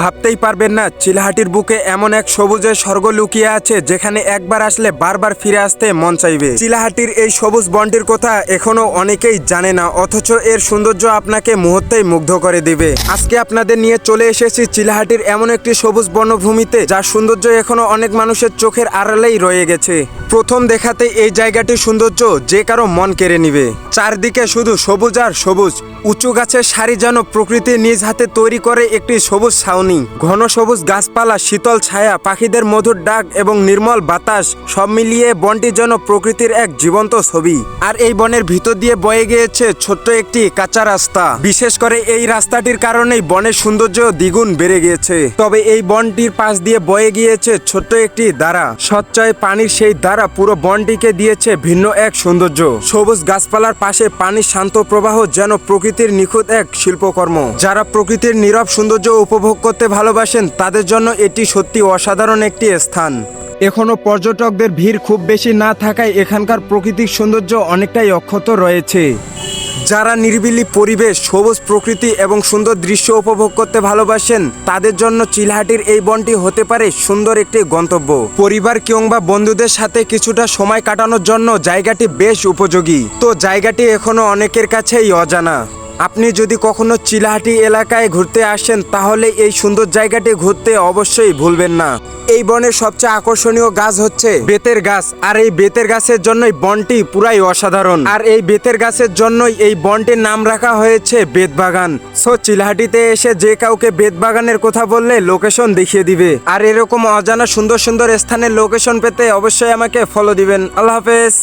ভাবতেই পারবেন না চিলাহাটির বুকে এমন এক সবুজের স্বর্গ লুকিয়ে আছে যেখানে একবার আসলে বারবার ফিরে আসতে মন চাইবে। চিলাহাটির এই সবুজ বনটির কথা এখনো অনেকেই জানে না, অথচ এর সৌন্দর্য আপনাকে মুহূর্তেই মুগ্ধ করে দিবে। আজকে আপনাদের নিয়ে চলে এসেছি চিলাহাটির এমন একটি সবুজ বনভূমিতে যার সৌন্দর্য এখনো অনেক মানুষের চোখের আড়ালেই রয়ে গেছে। প্রথম দেখাতে এই জায়গাটির সৌন্দর্য যে কারো মন কেড়ে নিবে। চারদিকে শুধু সবুজ আর সবুজ, উঁচু গাছের সারি যেন প্রকৃতি নিজ হাতে তৈরি করে একটি সবুজ ছাউনি। ঘন সবুজ গাছপালা, শীতল ছায়া, পাখিদের মধুর ডাক এবং নির্মল বাতাস সব মিলিয়ে বনটি যেন প্রকৃতির এক জীবন্ত ছবি। আর এই বনের ভিতর দিয়ে বয়ে গিয়েছে ছোট্ট একটি কাঁচা রাস্তা। বিশেষ করে এই রাস্তাটির কারণেই বনের সৌন্দর্য দ্বিগুণ বেড়ে গিয়েছে। তবে এই বনটির পাশ দিয়ে বয়ে গিয়েছে ছোট্ট একটি ধারা। স্বচ্ছয় পানির সেই ধারা পুরো বনটিকে দিয়েছে ভিন্ন এক সৌন্দর্য। সবুজ গাছপালার পাশে পানির শান্ত প্রবাহ যেন প্রকৃতির নিখুঁত এক শিল্পকর্ম। যারা প্রকৃতির নীরব সৌন্দর্য উপভোগ করতে ভালোবাসেন তাদের জন্য এটি সত্যি অসাধারণ একটি স্থান। এখনো পর্যটকদের ভিড় খুব বেশি না থাকায় এখানকার প্রাকৃতিক সৌন্দর্য অনেকটাই অক্ষত রয়েছে। যারা নিরিবিলি পরিবেশ, সবুজ প্রকৃতি এবং সুন্দর দৃশ্য উপভোগ করতে ভালোবাসেন তাদের জন্য চিলাহাটির এই বনটি হতে পারে সুন্দর একটি গন্তব্য। পরিবার কিংবা বন্ধুদের সাথে কিছুটা সময় কাটানোর জন্য জায়গাটি বেশ উপযোগী। তো জায়গাটি এখনো অনেকের কাছেই অজানা। আপনি যদি কখনো চিলাহাটি এলাকায় ঘুরতে আসেন তাহলে এই সুন্দর জায়গাটি ঘুরতে অবশ্যই ভুলবেন না। এই বনের সবচেয়ে আকর্ষণীয় গাছ হচ্ছে বেতের গাছ, আর এই বেতের গাছের জন্যই বনটি পুরাই অসাধারণ। আর এই বেতের গাছের জন্যই এই বনটির নাম রাখা হয়েছে বেতবাগান। সো চিলাহাটিতে এসে যে কাউকে বেতবাগানের কথা বললে লোকেশন দেখিয়ে দিবে। আর এরকম অজানা সুন্দর সুন্দর স্থানের লোকেশন পেতে অবশ্যই আমাকে ফলো দিবেন। আল্লাহ হাফেজ।